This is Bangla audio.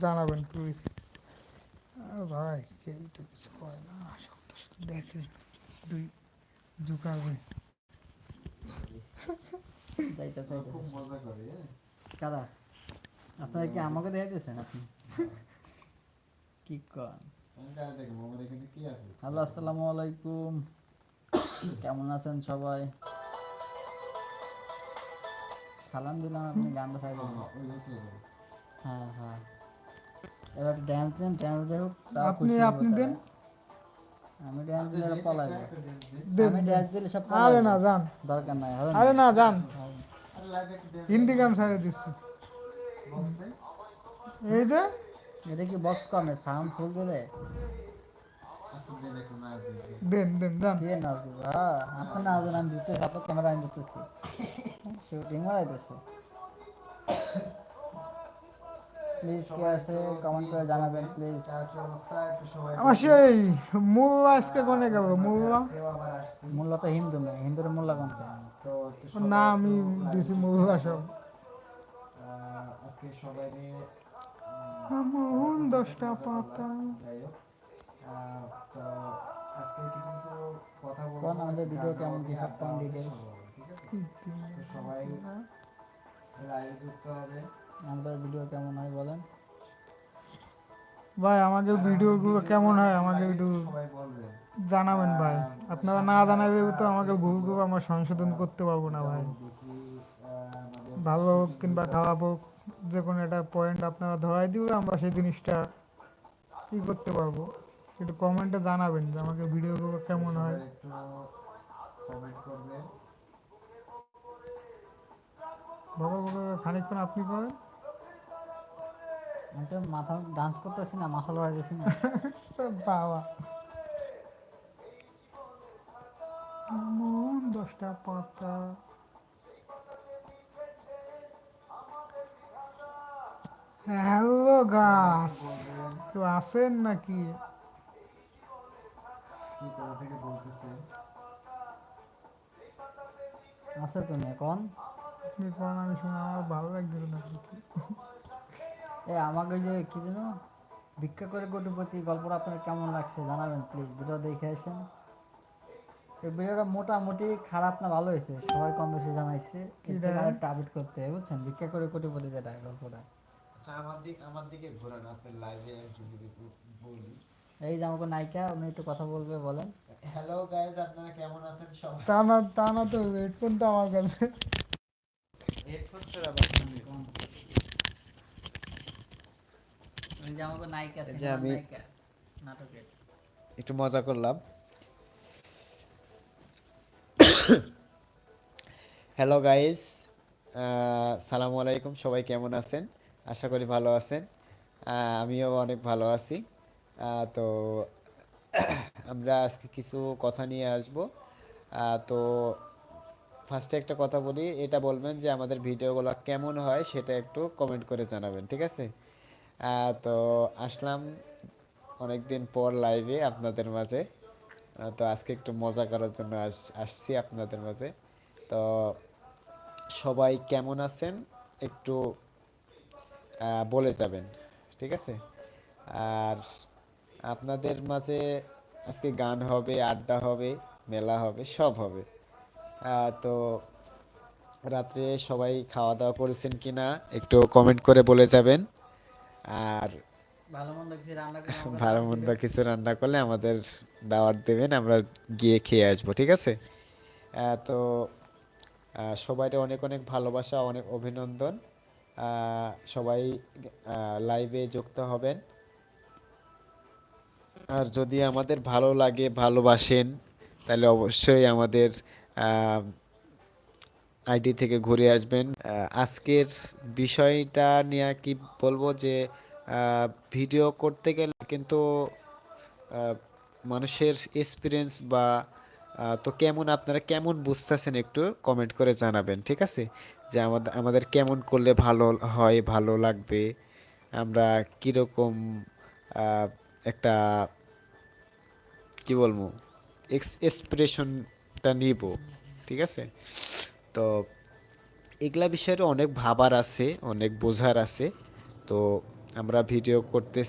জানাবেন প্লিজ। ভাই কেউ তো কিছু কয় না, সত্য সত্য দেখে দুই ঝুঁকাবে। খুব মজা করে কারা আপনারা কি আমাকে দেখাইতেছেন? আপনি কি কন? হ্যালো, আসসালামু আলাইকুম, কেমন আছেন সবাই? সালাম দিলাম, আপনি গানটা চাই দিলেন। হ্যাঁ হ্যাঁ, এবার ড্যান্স দেন, ড্যান্স দেখুক, তাও আপনি খুশি হবে আপনি দেন। তারা। আমি ড্যান্স দিলে পলাইবে, দেন আমি দেন। ড্যান্স দিলে সব আরে পলাইবে। না যান, দরকার নাই, হবে আরে না যান, না। হিন্দি গান ছাড়িয়ে দিচ্ছি। এই যে এটা কি বক্স কমে সাউন্ড ফুল দিলে দেন দেন যান। কে নাচ দিবে? হ্যাঁ, আপনি নাচ দেন, আমি দিতেছি, আপনার ক্যামেরা আমি দিতেছি, শুটিং বানাইতেছে। প্লিজ কে আছে কমেন্ট করে জানাবেন প্লিজ। আমার সেই মোল্লা আজকে কোনে গেল? মোল্লা মোল্লা তো হিন্দু নয়, হিন্দুর মোল্লা কোনটা? না, আমি দিছি মোল্লা সব। আজকে সবাই এমন 10টা পাতা। তো আজকে কিছু কিছু কথা বলবো। কোন আমাদের ভিডিও কেমন, কি সব কোন ডিটেইলস, তো সবাই লাইভে যুক্ত হবে। আমাদের ভিডিও কেমন হয় বলেন ভাই আমাদের ভিডিওগুলো কেমন হয় আমাকে একটু সবাই বলবেন। জানাবেন ভাই। আপনারা না জানালে তো আমাকে ভুলগুলো আমরা সংশোধন করতে পারবো না ভাই। দেখি ভালো হোক কিংবা খারাপ হোক, যে কোনো একটা পয়েন্ট আপনারা ধরাই দিলে আমরা সেই জিনিসটা কি করতে পারবো। একটু কমেন্টে জানাবেন যে আমাকে ভিডিওগুলো কেমন হয়। একটু কমেন্ট করবেন। বড় বড় খানিকক্ষণ আপনি করেন। আমি তো মাথা ডান্স করতেছি না, মাথা লড়াইতেছি না। বাবা, এমন 10টা পাতা। হ্যালো গাছ, কেউ আছেন নাকি? কি কোথা থেকে বলতেছেন? আছে তো না কোন? আপনি কোন, আমি শুনে আমার ভালো লাগছিল না কি। এ আমাকে যে কি যেন ভিক্ষা করে কোটিপতি গল্পটা আপনার কেমন লাগছে জানাবেন প্লিজ। ভিডিও দেখে আসেন। এই ভিডিওটা মোটামুটি খারাপ না ভালো হয়েছে, সবাই কম বেশি জানাইছে। এর কিটা? থেকে আরেকটা আপডেট করতে হবে বুঝছেন, ভিক্ষা করে কোটিপতি যেটা গল্পটা। আচ্ছা, আমার দিকে ঘোরান, আপনার লাইভে আমি কিছু কিছু বলি। এই যে আমাকে নায়িকা, উনি একটু কথা বলবে, বলেন। হ্যালো গাইস, আপনারা কেমন আছেন সবাই? তা না তো হেডফোন তো আমার কাছে। হেডফোন ছাড়া বাকি এই যে আমাকে নায়িকা, এই যে সিনেমার আমি নায়িকা, নাটকের। একটু মজা করলাম। হ্যালো গাইস, সালামু আলাইকুম, সবাই কেমন আছেন? আশা করি ভালো আছেন। আমিও অনেক ভালো আছি। তো আমরা আজকে কিছু কথা নিয়ে আসব। তো ফার্স্টে একটা কথা বলি, এটা বলবেন যে আমাদের ভিডিওগুলো কেমন হয় সেটা একটু কমেন্ট করে জানাবেন, ঠিক আছে? তো আসলাম অনেক দিন পর লাইভে আপনাদের মাঝে। তো আজকে একটু মজা করার জন্য আসছি আপনাদের মাঝে। তো সবাই কেমন আছেন একটু বলে যাবেন, ঠিক আছে? আর আপনাদের মাঝে আজকে গান হবে, আড্ডা হবে, মেলা হবে, সব হবে। তো রাত্রে সবাই খাওয়া দাওয়া করেছেন কিনা একটু কমেন্ট করে বলে যাবেন। আর ভালো মন্দ কিছু রান্না করে আমাকে ভালো দাওয়াত মন্দ দিবেন। কিছু রান্না করলে আমাদের দাওয়াত দেবেন, আমরা গিয়ে খেয়ে আসবো, ঠিক আছে? তো সবাইকে অনেক অনেক ভালোবাসা, অনেক অভিনন্দন। সবাই লাইভে যুক্ত হবেন। আর যদি আমাদের ভালো লাগে, ভালোবাসেন, তাহলে অবশ্যই আমাদের আইডি থেকে ঘুরে আসবেন। আজকের বিষয়টা নিয়ে কি বলবো যে ভিডিও করতে গেলে কিন্তু আহ, মানুষের এক্সপিরিয়েন্স বা তো কেমন, আপনারা কেমন বুঝতেছেন একটু কমেন্ট করে জানাবেন, ঠিক আছে? যে আমাদের আমাদের কেমন করলে ভালো হয়, ভালো লাগবে, আমরা কীরকম একটা কি বলবো এক্সপ্রেশনটা নিব, ঠিক আছে? তো এগুলা বিষয়ে অনেক ভাবার আছে, অনেক বোঝার আছে। তো আমরা ভিডিও করতেছি।